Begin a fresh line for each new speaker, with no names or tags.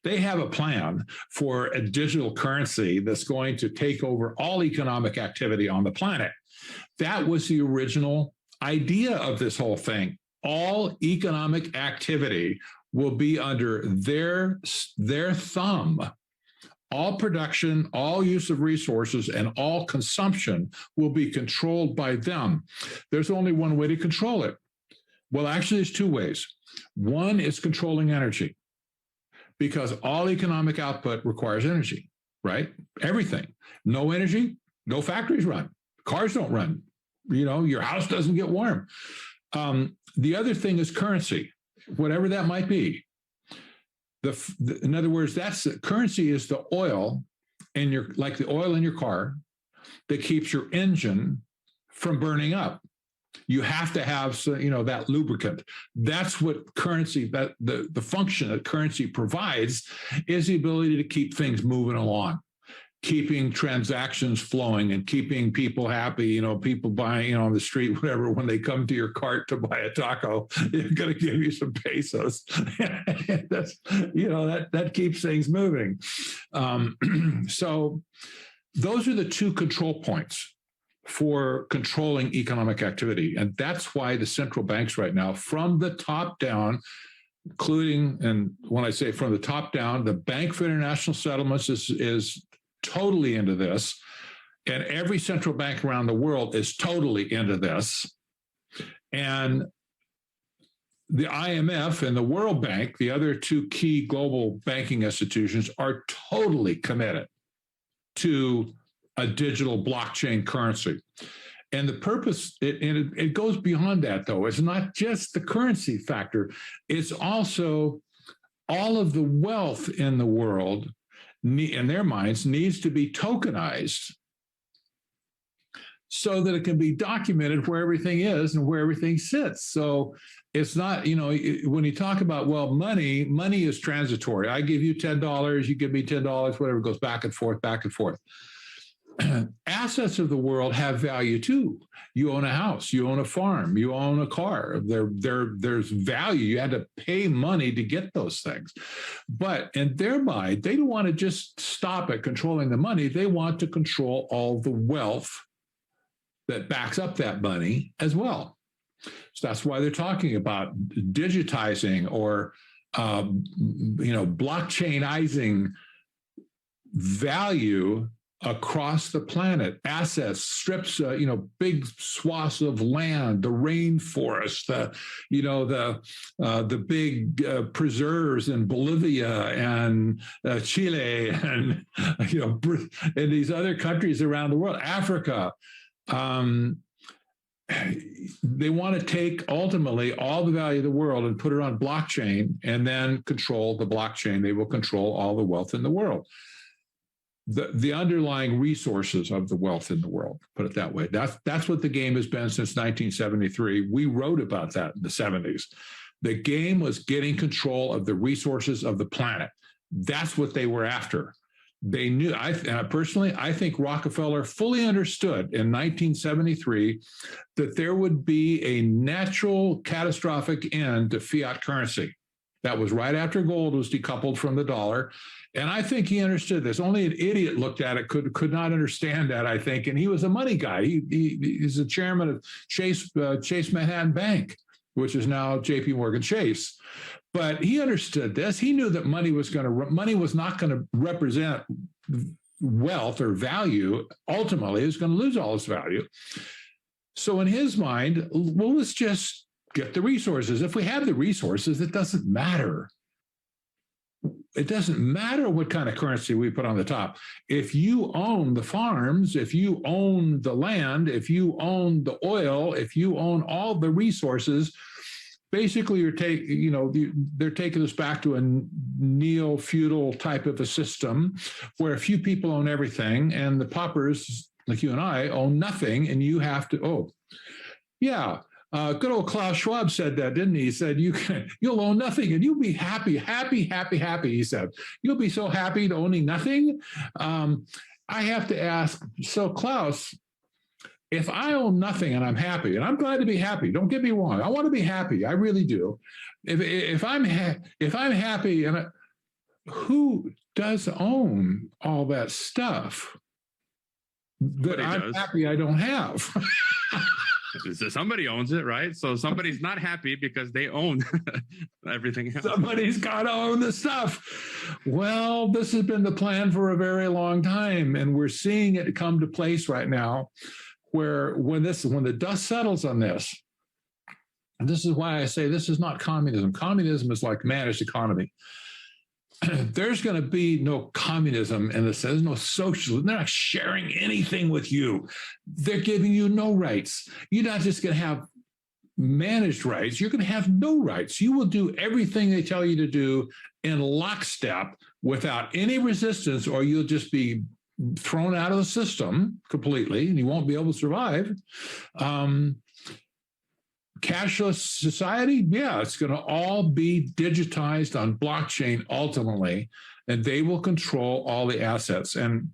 They have a plan for a digital currency that's going to take over all economic activity on the planet. That was the original idea of this whole thing. All economic activity will be under their thumb. All production, all use of resources, and all consumption will be controlled by them. There's only one way to control it. Well, actually, there's two ways. One is controlling energy, because all economic output requires energy, right? Everything. No energy, no factories run. Cars don't run. Your house doesn't get warm. The other thing is currency, whatever that might be. In other words, currency is the oil like the oil in your car that keeps your engine from burning up. You have to have, that lubricant. That's what currency, that the function that currency provides is the ability to keep things moving along, keeping transactions flowing and keeping people happy. People buying, on the street, whatever, when they come to your cart to buy a taco, they're going to give you some pesos. That's, that keeps things moving. So those are the two control points for controlling economic activity. And that's why the central banks right now, from the top down, including, and when I say from the top down, the Bank for International Settlements is totally into this. And every central bank around the world is totally into this. And the I.M.F. and the World Bank, the other two key global banking institutions, are totally committed to a digital blockchain currency. And the purpose, it goes beyond that, though. It's not just the currency factor. It's also all of the wealth in the world, in their minds, needs to be tokenized so that it can be documented where everything is and where everything sits. So it's not, when you talk about, money is transitory. I give you $10, you give me $10, whatever, goes back and forth, back and forth. Assets of the world have value too. You own a house, you own a farm, you own a car. There's value. You had to pay money to get those things. But in their mind, they don't want to just stop at controlling the money. They want to control all the wealth that backs up that money as well. So that's why they're talking about digitizing or blockchainizing value across the planet, assets, strips, big swaths of land, the rainforest, the big preserves in Bolivia and Chile and in these other countries around the world, Africa. They want to take ultimately all the value of the world and put it on blockchain and then control the blockchain. They will control all the wealth in the world. The underlying resources of the wealth in the world, put it that way. That's what the game has been since 1973. We wrote about that in the 70s. The game was getting control of the resources of the planet. That's what they were after. They knew, personally, I think Rockefeller fully understood in 1973 that there would be a natural catastrophic end to fiat currency. That was right after gold was decoupled from the dollar. And I think he understood this. Only an idiot looked at it, could not understand that, I think. And he was a money guy. He's the chairman of Chase Manhattan Bank, which is now J.P. Morgan Chase. But he understood this. He knew that money was not going to represent wealth or value. Ultimately, it was going to lose all its value. So in his mind, well, let's just get the resources. If we have the resources, it doesn't matter. It doesn't matter what kind of currency we put on the top. If you own the farms, if you own the land, if you own the oil, if you own all the resources, basically they're taking us back to a neo-feudal type of a system where a few people own everything and the paupers, like you and I, own nothing, and you have to, good old Klaus Schwab said that, didn't he? He said, you'll own nothing and you'll be happy, he said. You'll be so happy to owning nothing. I have to ask, so Klaus, if I own nothing and I'm happy, and I'm glad to be happy, don't get me wrong, I want to be happy, I really do. If I'm happy, and who does own all that stuff that I'm happy I don't have?
So somebody owns it, right? So somebody's not happy because they own everything else.
Somebody's got to own the stuff. Well, this has been the plan for a very long time, and we're seeing it come to place right now, where when the dust settles on this, and this is why I say this is not communism. Communism is like managed economy. There's going to be no communism in the sense, there's no socialism. They're not sharing anything with you. They're giving you no rights. You're not just going to have managed rights. You're going to have no rights. You will do everything they tell you to do in lockstep without any resistance, or you'll just be thrown out of the system completely and you won't be able to survive. Cashless society, yeah, it's going to all be digitized on blockchain ultimately, and they will control all the assets. And